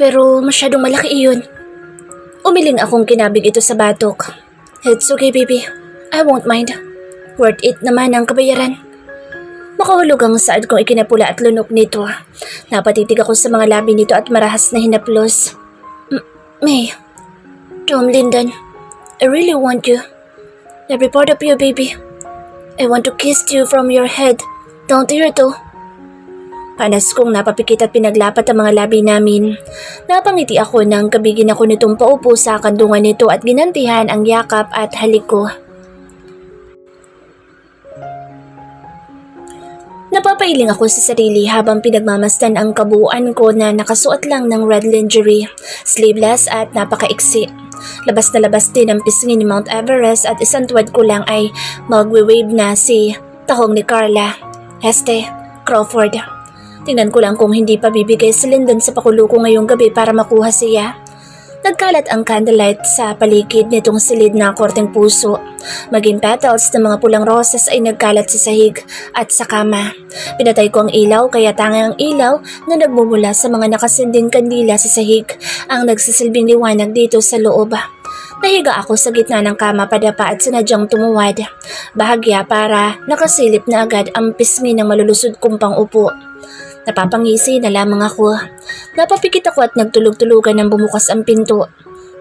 Pero masyadong malaki iyon. Umiling akong kinabig ito sa batok. It's okay baby, I won't mind. Worth it naman ang kabayaran. Makahulog ang saad kong ikinapula at lunok nito. Napatitig ako sa mga labi nito at marahas na hinaplos. May, Tom Linden, I really want you. Every part of you, baby. I want to kiss you from your head down to your toe. Panas kong napapikit at pinaglapat ang mga labi namin. Napangiti ako nang kabigin ako nitong paupo sa kandungan nito at ginantihan ang yakap at halik ko. Napapailing ako sa sarili habang pinagmamasdan ang kabuuan ko na nakasuot lang ng red lingerie, sleeveless at napakaiksi. Labas na labas din ang pisngi ni Mount Everest at isang tuwad ko lang ay magwe-wave na si tahong ni Carla, Crawford. Tingnan ko lang kung hindi pa bibigay si Lyndon sa pakulo ko ngayong gabi para makuha siya. Nagkalat ang candlelight sa paligid nitong silid na korteng puso. Maging petals ng mga pulang rosas ay nagkalat sa sahig at sa kama. Pinatay ko ang ilaw kaya tangang ang ilaw na nagmumula sa mga nakasinding kandila sa sahig ang nagsisilbing liwanag dito sa loob. Nahiga ako sa gitna ng kama padapa at sinadyang tumuwad. Bahagya para nakasilip na agad ang pisngi ng malulusod kong pang-upo. Napapangisi na lamang ako. Napapikit ako at nagtulog-tulugan nang bumukas ang pinto.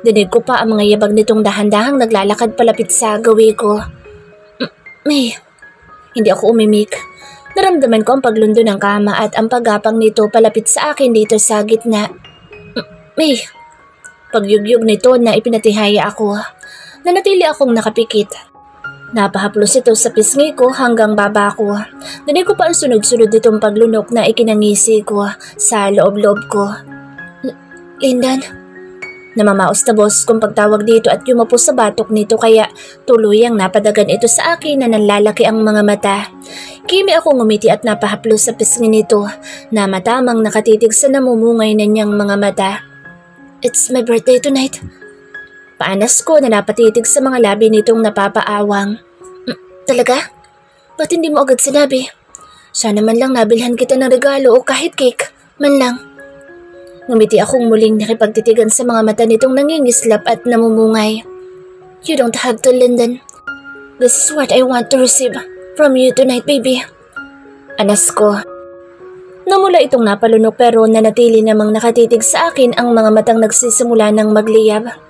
Dinig ko pa ang mga yabag nitong dahan-dahang naglalakad palapit sa gawi ko. May, hindi ako umimik. Naramdaman ko ang paglundo ng kama at ang paggapang nito palapit sa akin dito sa gitna. May, pagyugyug nito na ipinatihaya ako. Nanatili akong nakapikit. Napahaplos ito sa pisngi ko hanggang baba ko. Dinig ko pa ang sunod-sunod itong paglunok na ikinangisi ko sa loob-loob ko. Lindan? Namamaos na boss kung pagtawag dito at yumapos sa batok nito kaya tuluyang napadagan ito sa akin na nanlalaki ang mga mata. Kimi akong ngumiti at napahaplos sa pisngi nito na matamang nakatitig sa namumungay na niyang mga mata. It's my birthday tonight. Paanas ko na napatitig sa mga labi nitong napapaawang. Talaga? Ba't hindi mo agad sinabi? Sana man lang nabilhan kita ng regalo o kahit cake, man lang. Ngumiti akong muling nakipagtitigan sa mga mata nitong nangingislap at namumungay. You don't have to, Lyndon. This is what I want to receive from you tonight, baby. Anas ko. Namula itong napalunok pero nanatili namang nakatitig sa akin ang mga matang nagsisimula ng magliyab.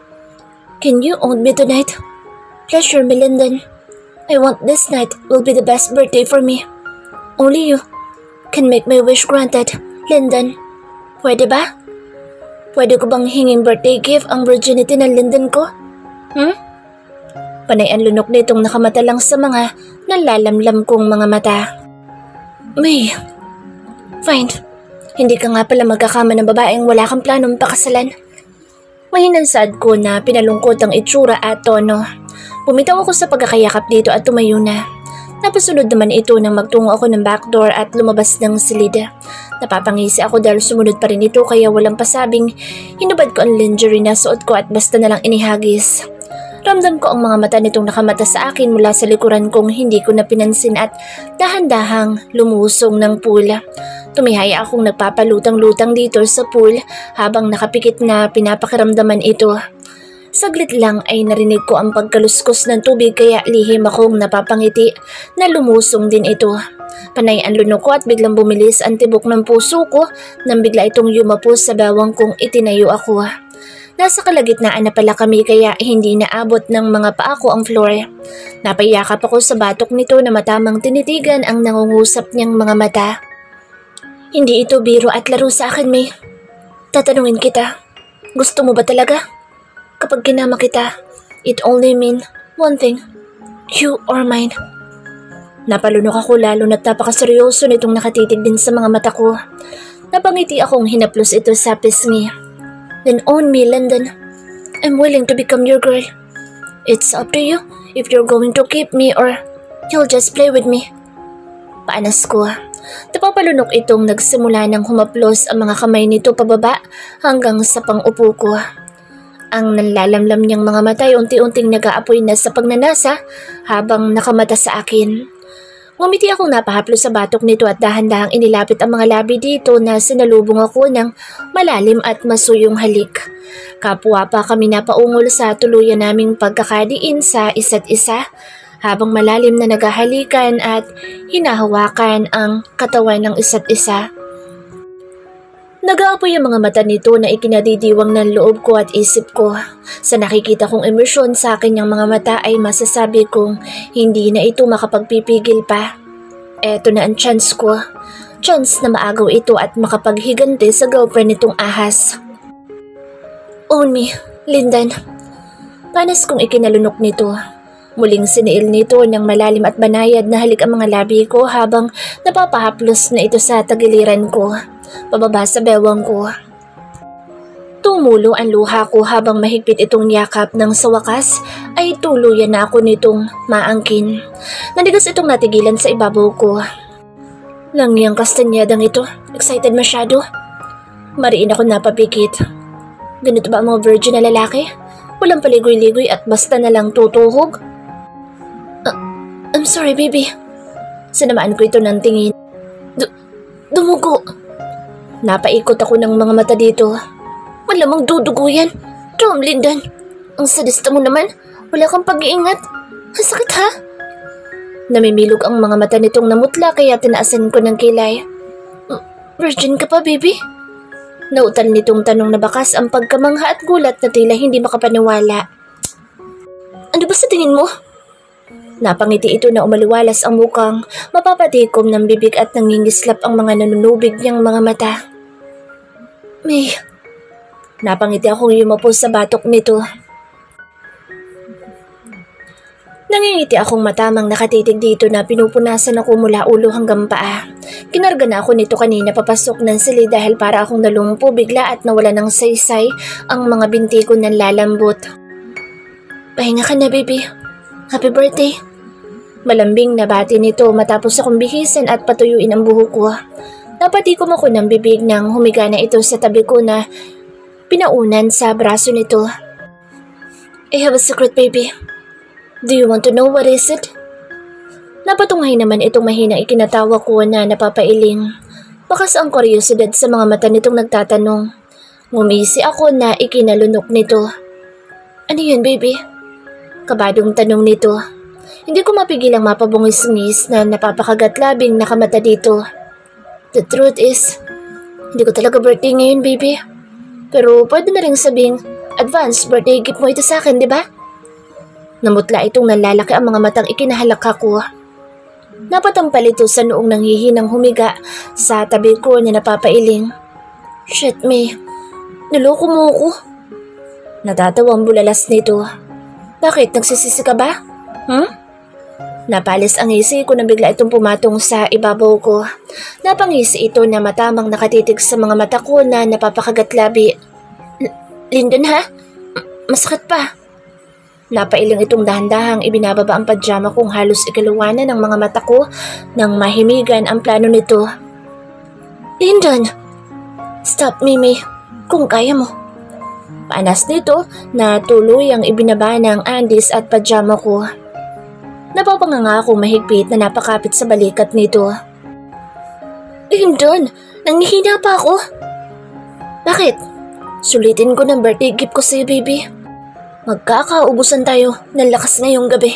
Can you own me tonight? Pleasure me, Lyndon. I want this night will be the best birthday for me. Only you can make my wish granted, Lyndon. Pwede ba? Pwede ko bang hinging birthday gift ang virginity ng Lyndon ko? Panay ang lunok nitong nakamata lang sa mga nalalamlam kong mga mata. May, fine. Hindi ka nga pala magkakama ng babaeng wala kang planong pakasalan. Mahinansad ko na pinalungkot ang itsura at tono. Bumitaw ako sa pagkakayakap dito at tumayo na. Napasunod naman ito nang magtungo ako ng backdoor at lumabas ng silid. Napapangisi ako dahil sumunod pa rin ito kaya walang pasabing hinubad ko ang lingerie na suot ko at basta na lang inihagis. Ramdam ko ang mga mata nitong nakamata sa akin mula sa likuran kong hindi ko na pinansin at dahan-dahang lumusong ng pool. Tumihaya akong nagpapalutang-lutang dito sa pool habang nakapikit na pinapakiramdaman ito. Saglit lang ay narinig ko ang pagkaluskos ng tubig kaya lihim akong napapangiti na lumusong din ito. Panay ang lunok ko at biglang bumilis ang tibok ng puso ko nang bigla itong yumapos sa bawang kong itinayo ako. Nasa kalagitnaan na pala kami kaya hindi naabot ng mga paa ko ang floor. Napayakap ako sa batok nito na matamang tinitigan ang nangungusap niyang mga mata. Hindi ito biro at laro sa akin, May. Tatanungin kita, gusto mo ba talaga? Kapag kinama kita, it only mean one thing, you are mine. Napalunok ako lalo na't napakaseryoso nitong nakatitig din sa mga mata ko. Napangiti akong hinaplos ito sa pisngi. Then own me, Lyndon. I'm willing to become your girl. It's up to you if you're going to keep me or you'll just play with me. Paanas ko. Napapalunok itong nagsimula ng humaplos ang mga kamay nito pababa hanggang sa pang-upo ko. Ang nanlalamlam niyang mga mata ay unti-unting nag-aapoy na sa pagnanasa habang nakamata sa akin. Ngumiti akong napahaplo sa batok nito at dahan-dahang inilapit ang mga labi dito na sinalubong ako ng malalim at masuyong halik. Kapwa pa kami napaungol sa tuluyan naming pagkakadiin sa isa't isa habang malalim na naghahalikan at hinahawakan ang katawan ng isa't isa. Nag-aapoy ang mga mata nito na ikinadidiwang ng loob ko at isip ko. Sa nakikita kong emosyon sa kanyang mga mata ay masasabi kong hindi na ito makapagpipigil pa. Eto na ang chance ko. Chance na maagaw ito at makapaghigante sa girlfriend nitong ahas. Own me, Lindan. Panas kong ikinalunok nito. Muling siniil nito ng malalim at banayad na halik ang mga labi ko habang napapahaplos na ito sa tagiliran ko. Pababa sa bewang ko. Tumulo ang luha ko habang mahigpit itong yakap ng sa wakas ay tuluyan na ako nitong maangkin. Nanigas itong natigilan sa ibabaw ko. Langyang kastanyadang ito, excited masyado. Mariin ako napapikit. Ganito ba ang mga virgin na lalaki? Walang paligoy-ligoy at basta na lang tutuhog? I'm sorry baby. Sinamaan ko ito ng tingin. Dumugo. Napaikot ako ng mga mata dito. Malamang dudugo yan. Tom, Lindan. Ang sadista mo naman. Wala kang pag-iingat. Ang sakit ha? Namimilog ang mga mata nitong namutla kaya tinaasan ko ng kilay. Virgin ka pa, baby? Nautal nitong tanong na bakas ang pagkamangha at gulat na tila hindi makapaniwala. Ano ba sa tingin mo? Napangiti ito na umaliwalas ang mukang mapapatikom ng bibig at nangingislap ang mga nanunubig niyang mga mata. May... Napangiti akong yumapos sa batok nito. Nangingiti akong matamang nakatitig dito na pinupunasan ako mula ulo hanggang paa. Kinarga na ako nito kanina papasok ng silid dahil para akong nalumpo bigla at nawala ng saysay ang mga binti ko ng lalambot. Pahinga ka na baby. Happy birthday. Malambing na bati nito matapos akong bihisan at patuyuin ang buhok ko. Napatikom ako ng bibig nang humiga na ito sa tabi ko na pinaunan sa braso nito. I have a secret baby. Do you want to know what is it? Napatunghay naman itong mahinang ikinatawa ko na napapailing. Bakas ang kuryosidad sa mga mata nitong nagtatanong. Ngumisi ako na ikinalunok nito. Ano yun baby? Kabadong tanong nito. Hindi ko mapigilang mapabungis-ngis na napapakagat-labing nakamata dito. The truth is, hindi ko talaga birthday ngayon, baby. Pero pwede na rin sabing, advance birthday gift mo ito sa akin, di ba? Namutla itong nalalaki ang mga matang ikinahalakha ko. Napatampal ito sa noong nanghihinang humiga sa tabi ko na napapailing. Shit, May. Naloko mo ako. Natatawang bulalas nito. Bakit? Nagsisisi ka ba? Napalis ang ngisi ko na bigla itong pumatong sa ibabaw ko. Napangisi ito na matamang nakatitig sa mga mata ko na napapakagat-labi. Lindan ha? Masakit pa. Napailing itong dahan-dahang ibinababa ang pajama kong halos ikaluwanan ng mga mata ko nang mahimigan ang plano nito. Lindan! Stop, Mimi. Kung kaya mo. Paanas nito na tuloy ang ibinaba ng andis at pajama ko. Napapanganga akong mahigpit na napakapit sa balikat nito. Lindan! Nangihina pa ako. Bakit? Sulitin ko ng birthday gift ko sa'yo, baby. Magkakaubusan tayo ng lakas ngayong gabi.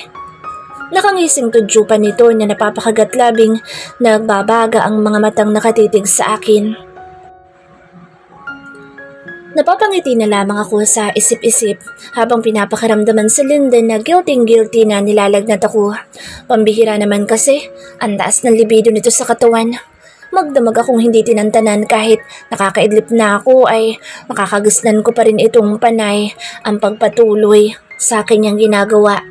Nakangising tudyo pa nito na napapakagat-labing nagbabaga ang mga matang nakatitig sa akin. Napapangiti na lamang ako sa isip-isip habang pinapakaramdaman sa Lindan na guilty na nilalagnat ako. Pambihira naman kasi, ang taas ng libido nito sa katawan. Magdamag akong hindi tinantanan kahit nakakaidlip na ako ay makakagisnan ko pa rin itong panay ang pagpatuloy sa kanyang ginagawa.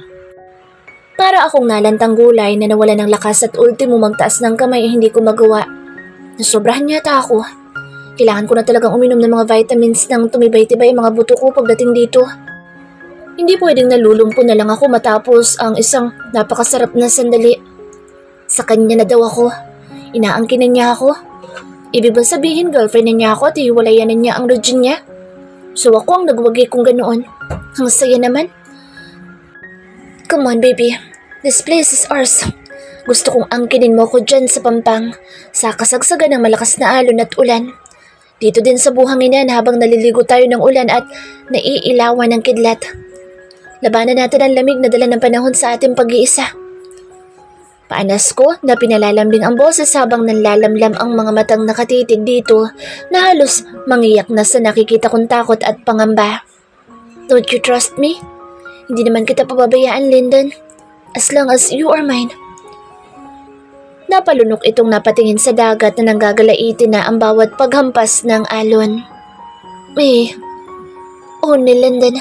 Para akong nalantang gulay na nawala ng lakas at ultimo magtaas ng kamay ay hindi ko magawa. Nasobrahan yata ako. Kailangan ko na talagang uminom ng mga vitamins nang tumibay-tibay ang mga buto ko pagdating dito. Hindi pwedeng nalulumpo na lang ako matapos ang isang napakasarap na sandali. Sa kanya na daw ako. Inaangkin na niya ako. Ibig ba sabihin girlfriend na niya ako at hiwalayan na niya ang routine niya? So ako ang nagwagi kung ganoon. Ang saya naman. Come on baby, this place is ours. Gusto kong angkinin mo ko dyan sa pampang, sa kasagsagan ng malakas na alon at ulan. Dito din sa buhanginan habang naliligo tayo ng ulan at naiilawan ng kidlat. Labanan natin ang lamig na dala ng panahon sa ating pag-iisa. Paanas ko na pinalalambing ang boses habang nanlalamlam ang mga matang nakatitig dito na halos mangiyak na sa nakikita kong takot at pangamba. Don't you trust me? Hindi naman kita pababayaan, Lyndon. As long as you are mine. Napalunok itong napatingin sa dagat na nanggagalaitin na ang bawat paghampas ng alon. Oh ni Lyndon.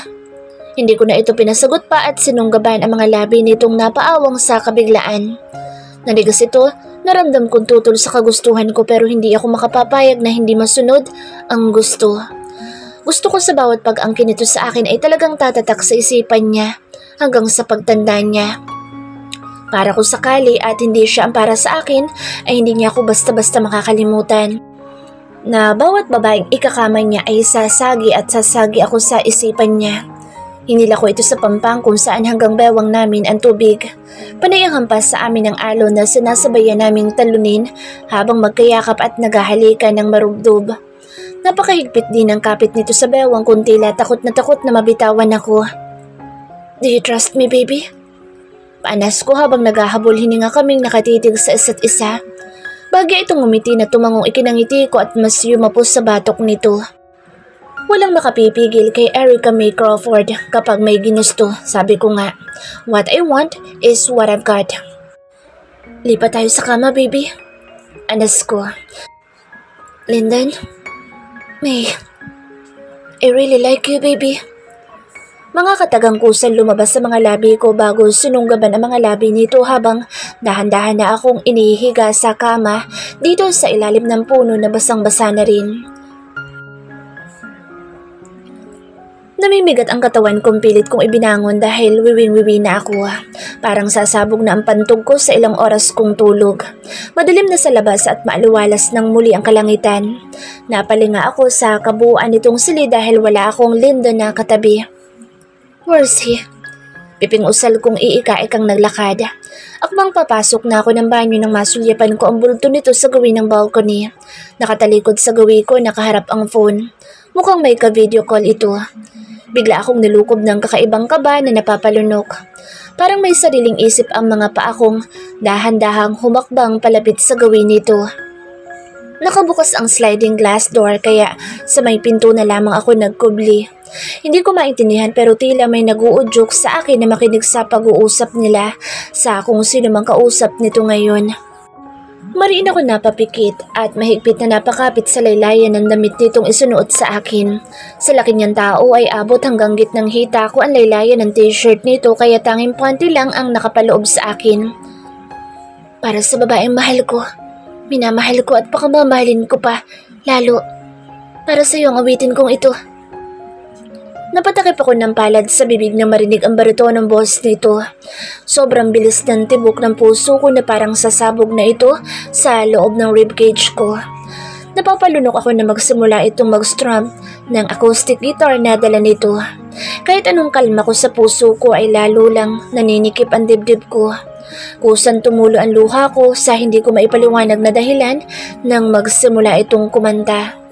Hindi ko na ito pinasagot pa at sinunggaban ang mga labi nitong napaawang sa kabiglaan. Nanigas ito, naramdam kong tutol sa kagustuhan ko pero hindi ako makapapayag na hindi masunod ang gusto. Gusto ko sa bawat pag-angkin nito sa akin ay talagang tatatak sa isipan niya hanggang sa pagtanda niya. Para kung sakali at hindi siya ang para sa akin ay hindi niya ako basta-basta makakalimutan. Na bawat babaeng ikakamay niya ay sasagi at sasagi ako sa isipan niya. Hinila ko ito sa pampang kung saan hanggang bewang namin ang tubig. Panay ang hampas sa amin ng alon na sinasabayan naming talunin habang magkayakap at naghahalikan ng marubdob. Napakahigpit din ang kapit nito sa bewang kung tila takot na mabitawan ako. Do you trust me, baby? Paanas ko habang naghahabol hininga kaming nakatitig sa isa't isa. Bagay itong ngumiti na tumangong ikinangiti ko at mas yumapos sa batok nito. Walang makapipigil kay Erica May Crawford kapag may ginusto, sabi ko nga. What I want is what I've got. Lipat tayo sa kama, baby. Anas ko. Lyndon? May, I really like you, baby. Mga katagang kusan lumabas sa mga labi ko bago sinunggaban ang mga labi nito habang dahan-dahan na akong inihiga sa kama dito sa ilalim ng puno na basang-basa na rin. Namimigat ang katawan kong pilit kong ibinangon dahil wiwing-wiwi na ako. Parang sasabog na ang pantog ko sa ilang oras kong tulog. Madilim na sa labas at maaliwalas ng muli ang kalangitan. Napalinga ako sa kabuuan nitong sili dahil wala akong Lyndon na katabi. Where's he? Piping usal kong iika-ikang naglakad. Akmang papasok na ako ng banyo nang masulyapan ko ang bulto nito sa gawi ng balcony. Nakatalikod sa gawi ko, nakaharap ang phone. Mukhang may ka-video call ito. Bigla akong nilukob ng kakaibang kaba na napapalunok. Parang may sariling isip ang mga paa kong dahan-dahang humakbang palapit sa gawin nito. Nakabukas ang sliding glass door kaya sa may pinto na lamang ako nagkubli. Hindi ko maintindihan pero tila may nag-uudyok sa akin na makinig sa pag-uusap nila sa kung sino mang kausap nito ngayon. Mariin ako napapikit at mahigpit na napakapit sa laylayan ng damit nitong isunuot sa akin. Sa laki niyang tao ay abot hanggang gitnang hita ko ang laylayan ng t-shirt nito kaya tanging panty lang ang nakapaloob sa akin. Para sa babaeng mahal ko, minamahal ko at pakamamahalin ko pa, lalo para sa iyo ang awitin kong ito. Napatakip ako ng palad sa bibig na marinig ang bariton ng boss nito. Sobrang bilis ng tibok ng puso ko na parang sasabog na ito sa loob ng ribcage ko. Napapalunok ako na magsimula itong mag-strum ng acoustic guitar na dala nito. Kahit anong kalma ko sa puso ko ay lalo lang naninikip ang dibdib ko. Kusan tumulo ang luha ko sa hindi ko maipaliwanag na dahilan nang magsimula itong kumanta.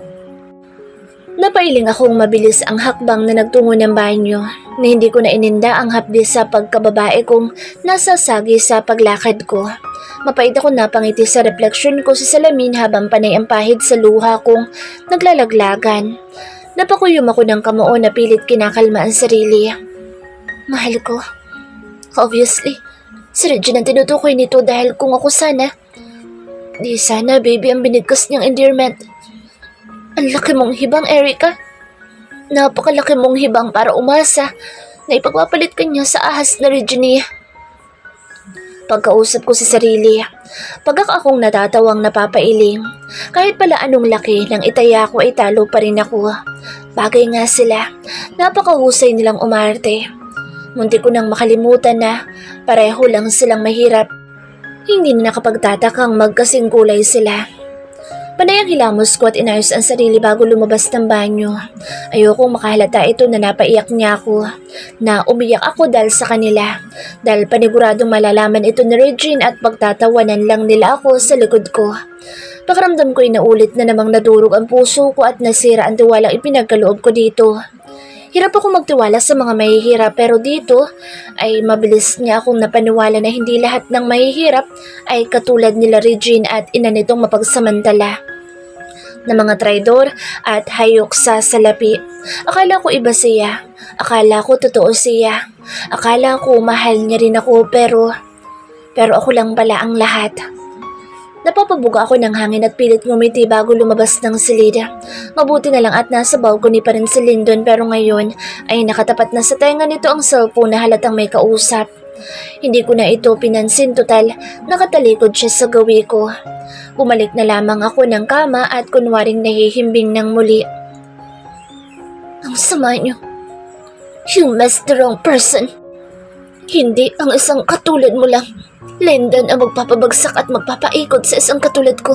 Napailing akong mabilis ang hakbang na nagtungo ng banyo na hindi ko na ininda ang hapdi sa pagkababae kong nasasagi sa paglakad ko. Mapait ako napangiti sa refleksyon ko sa salamin habang panay ang pahid sa luha kong naglalaglagan. Napakuyom ako ng kamao na pilit kinakalma ang sarili. Mahal ko. Obviously, si Regine ang tinutukoy nito dahil kung ako sana. Di sana baby ang binigkas niyang endearment. Ang laki mong hibang, Erica. Napakalaki mong hibang para umasa na ipagpapalit ka niya sa ahas na Regine. Pagkausap ko sa sarili, pagka akong natatawang napapailing. Kahit pala anong laki ng itaya ko ay talo pa rin ako. Bagay nga sila, napakahusay nilang umarte. Muntik ko nang makalimutan na pareho lang silang mahirap. Hindi na nakapagtatakang magkasing kulay sila. Panay ang hilamos ko at inayos ang sarili bago lumabas ng banyo. Ayokong makahalata ito na napaiyak niya ako. Na umiyak ako dahil sa kanila. Dahil paniguradong malalaman ito ni Regine at pagtatawanan lang nila ako sa likod ko. Pakiramdam ko'y naulit na namang nadurog ang puso ko at nasira ang tiwalang ipinagkaloob ko dito. Hirap ako magtiwala sa mga mahihirap pero dito ay mabilis niya akong napaniwala na hindi lahat ng mahihirap ay katulad nila Regine at ina nitong mapagsamantala na mga traidor at hayok sa salapi. Akala ko iba siya. Akala ko totoo siya. Akala ko mahal niya rin ako pero ako lang pala ang lahat. Napapabuga ako ng hangin at pilit ngumiti bago lumabas ng silid. Mabuti na lang at nasa balcony pa rin si Lyndon pero ngayon ay nakatapat na sa tenga nito ang cellphone na halatang may kausap. Hindi ko na ito pinansin, total nakatalikod siya sa gawi ko. Bumalik na lamang ako ng kama at kunwaring nahihimbing ng muli. Ang sama niyo. You messed the wrong person. Hindi ang isang katulad mo lang. Lyndon ang magpapabagsak at magpapaikot sa isang katulad ko.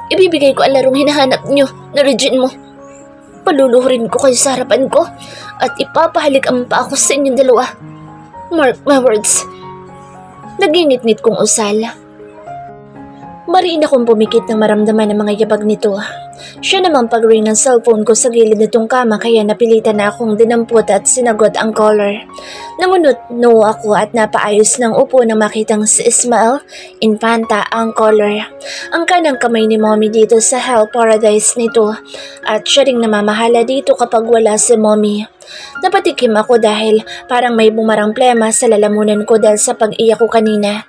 Ibibigay ko ang larong hinahanap niyo na Regine mo. Paluluhurin ko kayo sa harapan ko at ipapahalik ang pa ako sa inyong dalawa. Mark my words. Naginit-nit kong usal. Mariin akong pumikit nang maramdaman ang mga yabag nito. Siya naman pag-ring ng cellphone ko sa gilid nitong kama kaya napilitan na akong dinampot at sinagot ang caller. Nangunot-no ako at napaayos ng upo nang makitang si Ismael Infanta ang caller. Ang kanang kamay ni Mommy dito sa Hell Paradise nito at siya ring namamahala dito kapag wala si Mommy. Napatikim ako dahil parang may bumarang plema sa lalamunan ko dahil sa pag-iyak ko kanina.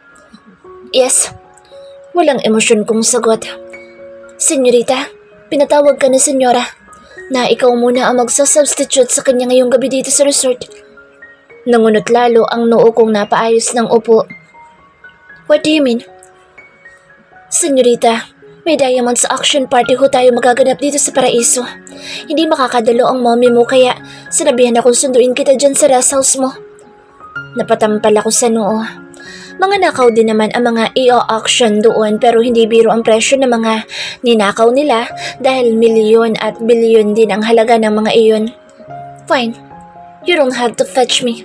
Yes. Walang emosyon kong sagot. Senyorita, pinatawag ka ni senyora na ikaw muna ang magsasubstitute sa kanya ngayong gabi dito sa resort. Nangunot lalo ang noo kong napaayos ng upo. What do you mean? Senyorita, may Diamonds Auction Party ho tayo magaganap dito sa Paraiso. Hindi makakadalo ang mommy mo kaya sinabihan akong sunduin kita dyan sa rest house mo. Napatampal ako sa noo. Mga nakaw din naman ang mga i-auction doon pero hindi biro ang presyo ng mga ninakaw nila dahil milyon at bilyon din ang halaga ng mga iyon. Fine, you don't have to fetch me.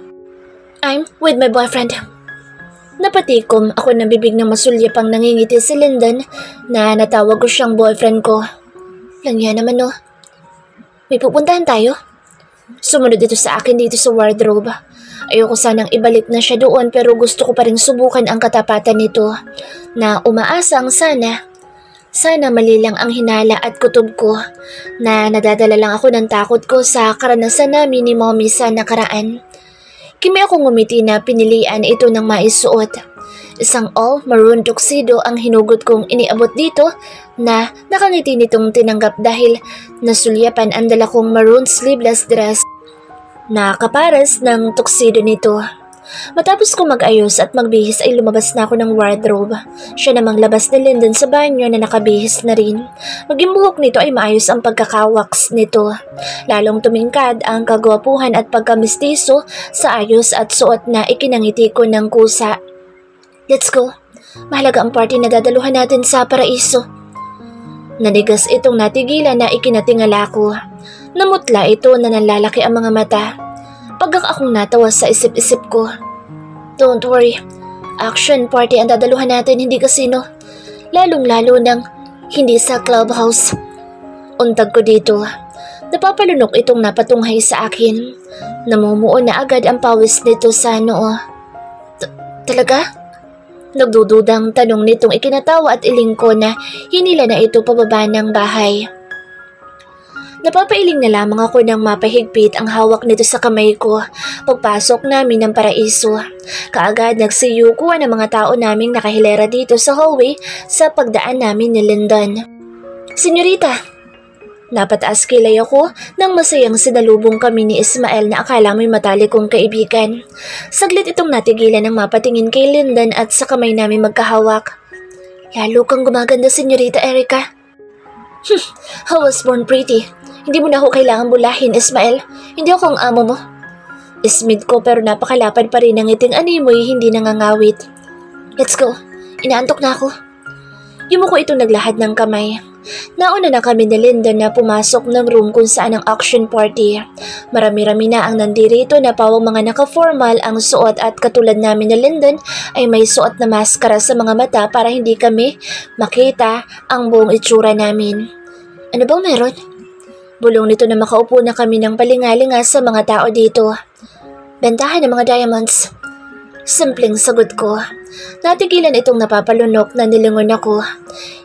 I'm with my boyfriend. Napatikom ako ng bibig ng masulya pang nangingiti si Lyndon na natawag ko siyang boyfriend ko. Lang yan naman no. May pupuntahan tayo? Sumunod ito sa akin dito sa wardrobe. Ayoko sanang ibalik na siya doon pero gusto ko pa rin subukan ang katapatan nito na umaasang sana mali lang ang hinala at kutob ko na nadadala lang ako ng takot ko sa karanasan namin ni Mommy sa nakaraan. Kimi akong ngumiti na pinilian ito ng maisuot. Isang all maroon tuxedo ang hinugot kong iniabot dito na nakangiti nitong tinanggap dahil nasulyapan ang dala kong maroon sleeveless dress na kapares ng tuxedo nito. Matapos ko mag-ayos at magbihis ay lumabas na ako ng wardrobe. Siya namang labas ni Lyndon sa banyo na nakabihis na rin. Maging buhok nito ay maayos ang pagkakawaks nito. Lalong tumingkad ang kagwapuhan at pagkamistiso sa ayos at suot na ikinangiti ko ng kusa. Let's go. Mahalaga ang party na dadaluhan natin sa Paraiso. Nanigas itong natigilan na ikinatingala ko. Namutla ito na nalalaki ang mga mata. Pagkak akong natawa sa isip-isip ko. Don't worry. Action party ang dadaluhan natin, hindi kasino. Lalong-lalo nang hindi sa clubhouse. Untag ko dito. Napapalunok itong napatunghay sa akin. Namumuo na agad ang pawis nito sa noo. Talaga? Nagdududang tanong nitong ikinatawa at iling ko na hinila na ito pababa ng bahay. Napapailing na lamang ako nang mapahigpit ang hawak nito sa kamay ko pagpasok namin ng Paraiso. Kaagad nagsiyukuan ang mga tao naming nakahilera dito sa hallway sa pagdaan namin ni Lyndon. Senyorita! Napataas kilay ako nang masayang sinalubong kami ni Ismael na akala mo'y matalik kong kaibigan. Saglit itong natigilan ng mapatingin kay Lyndon at sa kamay namin magkahawak. Lalo kang gumaganda, Senyorita Erica. I was born pretty. Hindi mo na ako kailangan bulahin, Ismael. Hindi ako ang amo mo. Ismid ko pero napakalapad pa rin ang ngiting animoy hindi nangangawit. Let's go. Inaantok na ako. Yumuko itong naglahad ng kamay. Nauna na kami ni Linda na pumasok ng room kung saan ang auction party. Marami-rami na ang nandirito na pawang mga naka-formal ang suot at katulad namin ni Lyndon ay may suot na maskara sa mga mata para hindi kami makita ang buong itsura namin. Ano bang meron? Bulong nito na makaupo na kami ng palingalinga sa mga tao dito. Bentahan ng mga diamonds. Simpleng sagot ko. Natigilan itong napapalunok na nilingon ako.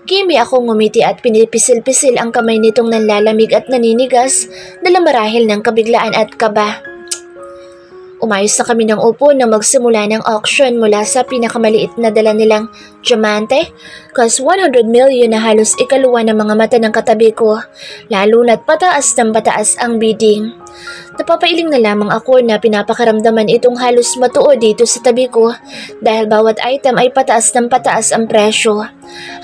Kimi akong ngumiti at pinipisil-pisil ang kamay nitong nanlalamig at naninigas dala marahil ng kabiglaan at kaba. Umayos na kami ng upo na magsimula ng auction mula sa pinakamaliit na dala nilang diamante, cost 100 million na halos ikaluwa ng mga mata ng katabi ko, lalo na't pataas ng pataas ang bidding. Napapailing na lamang ako na pinapakaramdaman itong halos matuo dito sa tabi ko dahil bawat item ay pataas ng pataas ang presyo.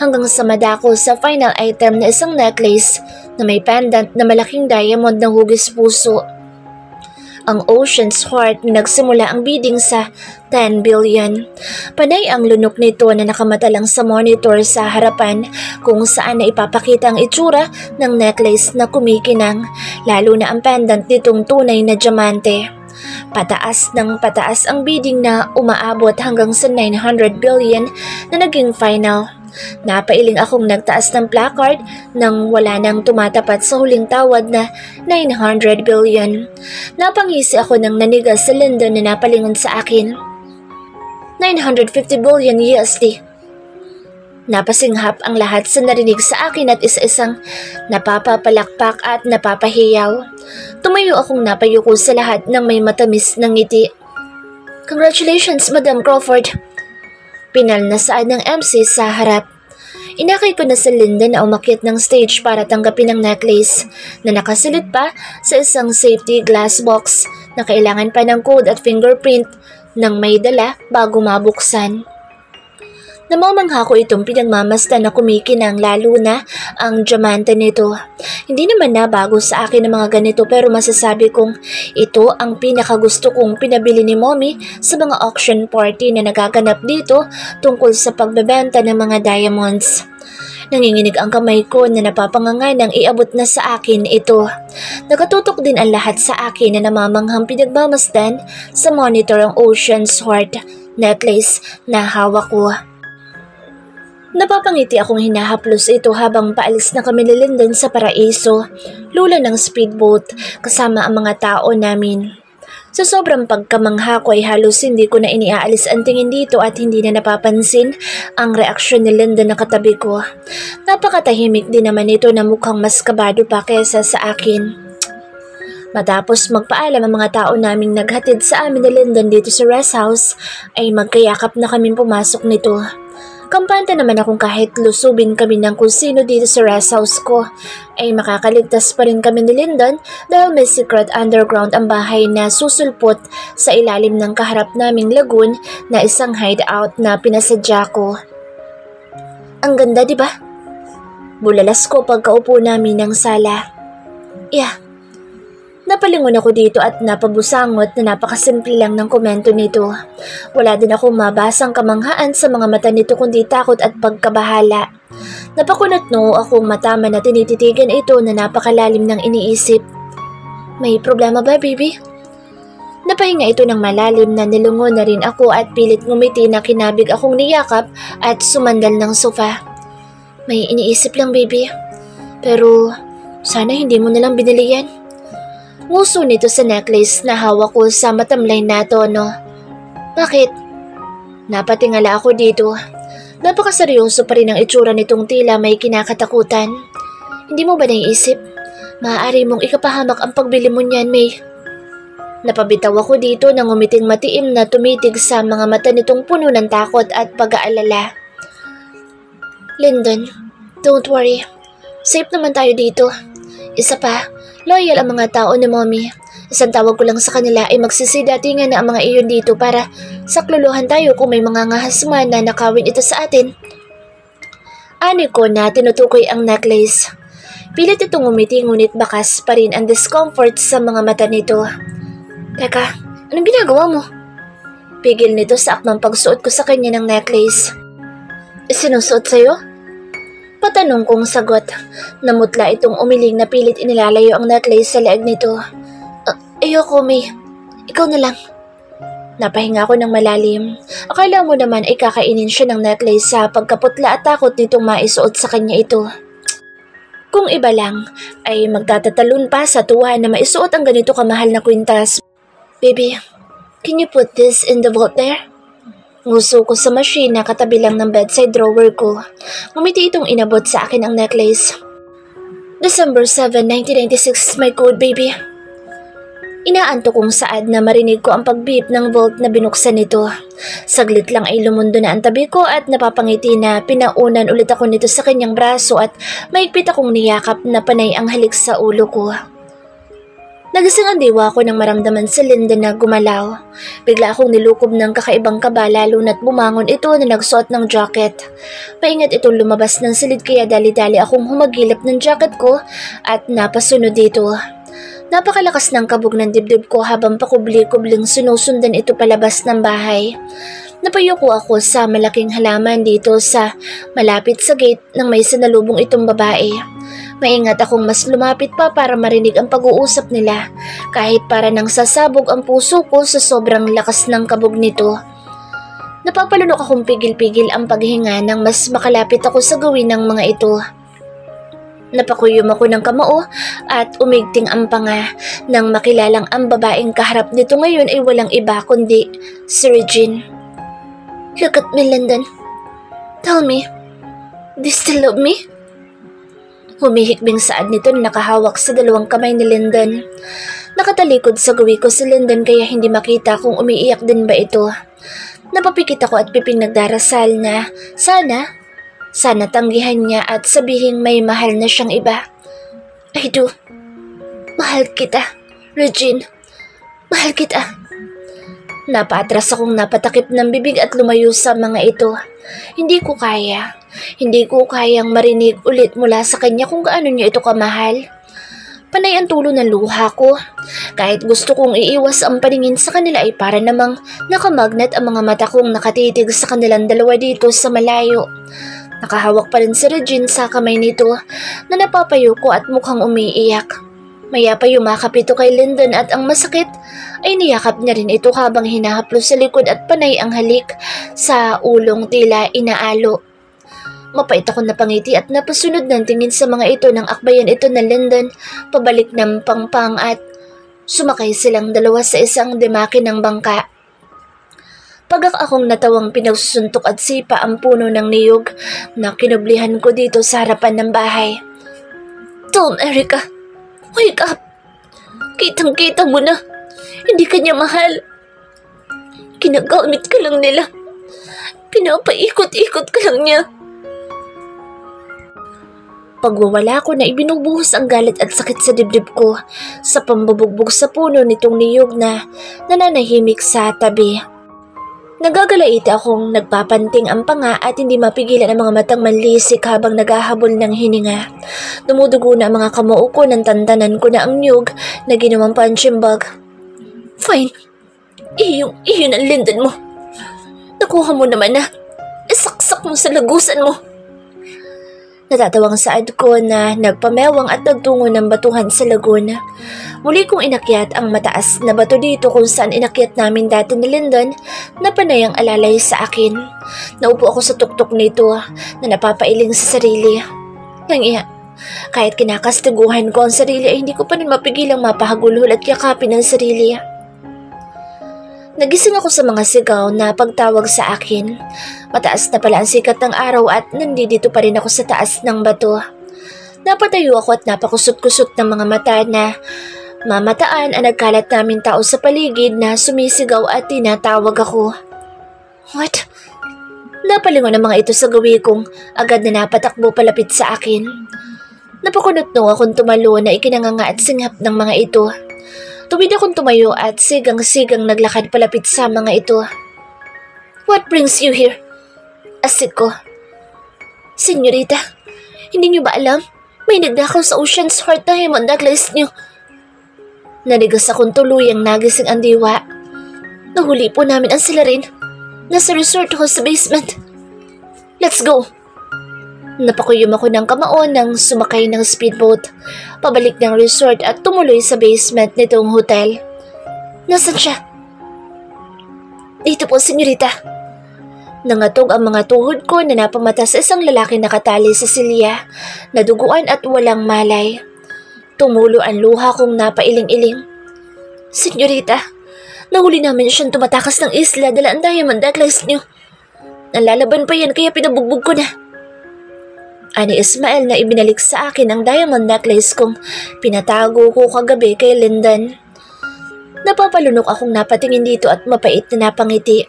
Hanggang sa madako sa final item na isang necklace na may pendant na malaking diamond ng hugis puso. Ang Ocean's Heart na nagsimula ang bidding sa 10 billion. Panay ang lunok nito na nakamata lang sa monitor sa harapan kung saan na ipapakita ang itsura ng necklace na kumikinang, lalo na ang pendant nitong tunay na diamante. Pataas ng pataas ang bidding na umaabot hanggang sa 900 billion na naging final. Napailing akong nagtaas ng placard nang wala nang tumatapat sa huling tawad na 900 billion. Napangisi ako nang nanigas sa Lyndon na napalingon sa akin. 950 billion USD. Napasinghap ang lahat sa narinig sa akin at isa-isang napapapalakpak at napapahiyaw. Tumayo akong napayuko sa lahat ng may matamis ng ngiti. Congratulations, Madam Crawford! Pinalnasaan ng MC sa harap. Inakay ko na sa Linda na umakyat ng stage para tanggapin ang necklace na nakasilid pa sa isang safety glass box na kailangan pa ng code at fingerprint ng may dala bago mabuksan. Namamangha ko itong pinagmamasdan na kumikinang lalo na ang diamante nito. Hindi naman na bago sa akin ang mga ganito pero masasabi kong ito ang pinakagusto kong pinabili ni Mommy sa mga auction party na nagaganap dito tungkol sa pagbebenta ng mga diamonds. Nanginginig ang kamay ko na napapanganganang iabot na sa akin ito. Nakatutok din ang lahat sa akin na namamanghang pinagmamasdan sa monitor ang Ocean's Heart necklace na hawak ko. Napapangiti akong hinahaplos ito habang paalis na kami ni Lyndon sa paraiso, lula ng speedboat kasama ang mga tao namin. Sa sobrang pagkamangha ko ay halos hindi ko na iniaalis ang tingin dito at hindi na napapansin ang reaksyon ni Lyndon na katabi ko. Napakatahimik din naman ito na mukhang mas kabado pa kesa sa akin. Matapos magpaalam ang mga tao naming naghatid sa amin ni Lyndon dito sa rest house ay magkayakap na kaming pumasok nito. Kampante naman akong kahit lusubin kami ng kung sino dito sa rest house ko ay makakaligtas pa rin kami ni Lyndon dahil may secret underground ang bahay na susulpot sa ilalim ng kaharap naming lagoon na isang hideout na pinasadya ko. Ang ganda, di ba? Bulalas ko pagkaupo namin ng sala. Yeah. Napalingon ako dito at napabusangot na napakasimple lang ng komento nito. Wala din akong mabasang kamanghaan sa mga mata nito kundi takot at pagkabahala. Napakunot no akong matama na tinititigan ito na napakalalim ng iniisip. May problema ba, baby? Napahinga ito ng malalim na nilungon na rin ako at pilit ngumiti na kinabig akong niyakap at sumandal ng sofa. May iniisip lang, baby. Pero sana hindi mo nalang binili yan. Nguso nito sa necklace na hawak ko sa matamlay na tono. Bakit? Napatingala ako dito. Napakaseryoso pa rin ang itsura nitong tila may kinakatakutan. Hindi mo ba naiisip? Maaari mong ikapahamak ang pagbili mo niyan, May. Napabitaw ako dito nang umiting matiim na tumitig sa mga mata nitong puno ng takot at pag-aalala. Lyndon, don't worry. Safe naman tayo dito. Isa pa, loyal ang mga tao ni Mommy. Isang tawag ko lang sa kanila ay magsisidatingan na ang mga iyon dito para sakluluhan tayo kung may mga ngahasman na nakawin ito sa atin. Ani ko na tinutukoy ang necklace. Pilit itong umiti ngunit bakas pa rin ang discomfort sa mga mata nito. Teka, anong ginagawa mo? Pigil nito sa akmang pagsuot ko sa kanya ng necklace. Sinusuot sa'yo? Patanong kong sagot. Namutla itong umiling na pilit inilalayo ang necklace sa leeg nito. Ayoko, May. Ikaw na lang. Napahinga ako ng malalim. Akala mo naman ay kakainin siya ng necklace sa pagkaputla at takot nitong maisuot sa kanya ito. Kung iba lang, ay magtatatalon pa sa tuwa na maisuot ang ganito kamahal na kwintas. Baby, can you put this in the vault there? Nguso ko sa machine na katabi lang ng bedside drawer ko. Ngumiti itong inabot sa akin ang necklace. December 7, 1996, my code, baby. Inaanto kong saad na marinig ko ang pag-beep ng vault na binuksan nito. Saglit lang ay lumundo na ang tabi ko at napapangiti na pinaunan ulit ako nito sa kanyang braso at maigpit akong niyakap na panay ang halik sa ulo ko. Nagising ang diwa ko nang maramdaman si Linda na gumalaw. Bigla akong nilukob ng kakaibang kaba lalo na't bumangon ito na nagsuot ng jacket. Maingat itong lumabas ng silid kaya dali-dali akong humagilap ng jacket ko at napasunod dito. Napakalakas ng kabog ng dibdib ko habang pakubli-kubling sinusundan ito palabas ng bahay. Napayuko ako sa malaking halaman dito sa malapit sa gate nang may sinalubong itong babae. Maingat akong mas lumapit pa para marinig ang pag-uusap nila kahit para nang sasabog ang puso ko sa sobrang lakas ng kabog nito. Napapalunok akong pigil-pigil ang paghinga nang mas makalapit ako sa gawin ng mga ito. Napakuyom ako ng kamao at umigting ang panga nang makilalang ang babaeng kaharap nito ngayon ay walang iba kundi si Regine. Look at me, Lyndon. Tell me, do you still love me? Humihikbing saad nito na nakahawak sa dalawang kamay ni Lyndon. Nakatalikod sa gawi ko si Lyndon kaya hindi makita kung umiiyak din ba ito. Napapikit ako at piping nagdarasal na sana tanggihan niya at sabihing may mahal na siyang iba. I do. Mahal kita, Regine. Mahal kita. Napaatras akong napatakip ng bibig at lumayo sa mga ito. Hindi ko kayang marinig ulit mula sa kanya kung gaano niya ito kamahal. Panay ang tulo ng luha ko. Kahit gusto kong iiwas ang paningin sa kanila ay para namang nakamagnet ang mga mata kong nakatitig sa kanilang dalawa dito sa malayo. Nakahawak pa rin si Regine sa kamay nito na napapayo ko at mukhang umiiyak. Maya pa yumakap ito kay Lyndon at ang masakit ay niyakap niya rin ito habang hinahaplos sa likod at panay ang halik sa ulong tila inaalo. Mapait ako napangiti at napasunod ng tingin sa mga ito nang akbayan ito na Lyndon pabalik ng pangpang at sumakay silang dalawa sa isang demaki ng bangka. Pagak akong natawang pinagsusuntok at sipa ang puno ng niyog na kinublihan ko dito sa harapan ng bahay. Tom, Erica, wake up! Kitang-kita mo na, hindi ka niya mahal. Ginagamit ka lang nila. Pinapaikot-ikot ka lang niya. Pagwawala ko na ibinubuhos ang galit at sakit sa dibdib ko sa pambabugbog sa puno nitong niyog na nananahimik sa tabi. Nagagalaiti akong nagpapanting ang panga at hindi mapigilan ang mga matang manlisik habang naghahabol ng hininga. Dumudugo na ang mga kamao ko nang tandanan ko na ang niyog na ginawang punching bag. Fine. Iyon ang Lyndon mo. Nakuha mo naman na. Isaksak mo sa lagusan mo. Natatawang saad ko na nagpamewang at nagtungo ng batuhan sa laguna. Muli kong inakyat ang mataas na bato dito kung saan inakyat namin dati ni Lyndon na panay ang alalay sa akin. Naupo ako sa tuktok nito na napapailing sa sarili. Nangiya, kahit kinakastiguhan ko ang sarili ay hindi ko pa rin mapigilang mapahagulhol at yakapin ang sarili. Nagising ako sa mga sigaw na pagtawag sa akin. Mataas na pala ang sikat ng araw at nandito pa rin ako sa taas ng bato. Napatayo ako at napakusot-kusot ng mga mata na mamataan ang nagkalat namin tao sa paligid na sumisigaw at tinatawag ako. What? Napalingon ang mga ito sa gawi kong agad na napatakbo palapit sa akin. Napakunot-no akong tumalo na ikinanganga at singhap ng mga ito. Tuwid akong tumayo at sigang-sigang naglakad palapit sa mga ito. What brings you here? Asik ko. Senyorita, hindi niyo ba alam? May nagnakaw sa Ocean's Heart na diamond necklace niyo. Nanigas akong tuluyang nagising ang diwa. Nahuli po namin ang salarin. Nasa resort hall sa basement. Let's go. Napakuyom ako ng kamao nang sumakay ng speedboat, pabalik ng resort at tumuloy sa basement nitong hotel. Nasaan siya? Dito po, senyorita. Nangatog ang mga tuhod ko na napamata sa isang lalaki nakatali sa silya, naduguan at walang malay. Tumulo ang luha kong napailing-iling. Senyorita, nahuli namin siyang tumatakas ng isla dala ang diamond necklace niyo. Nalalaban pa yan kaya pinabugbog ko na. Ani Ismael na ibinalik sa akin ang diamond necklace kong pinatago ko kagabi kay Lyndon. Napapalunok akong napatingin dito at mapait na napangiti,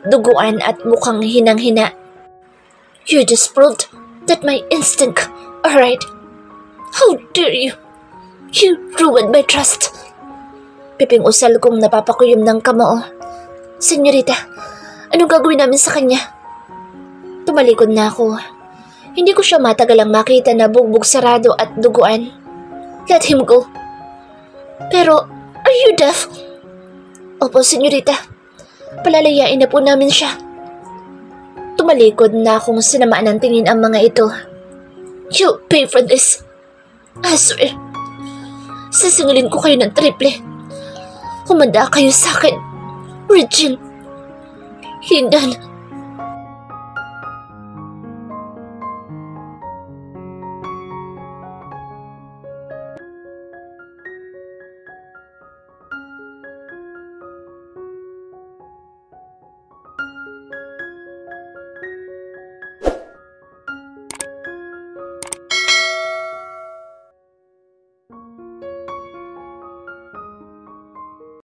duguan at mukhang hinang-hina. You just proved that my instinct are right. How dare you? You ruined my trust. Piping usal kong napapakuyom ng kamao. Senyorita, anong gagawin namin sa kanya? Tumalikod na ako. Hindi ko siya matagalang makita na bugbog sarado at duguan. Let him go. Pero, are you deaf? Opo, senyorita. Palalayain na po namin siya. Tumalikod na akong sinamaan ng tingin ang mga ito. You pay for this. I swear. Sasingilin ko kayo ng triple. Humanda kayo sa akin. Regine. Lyndon.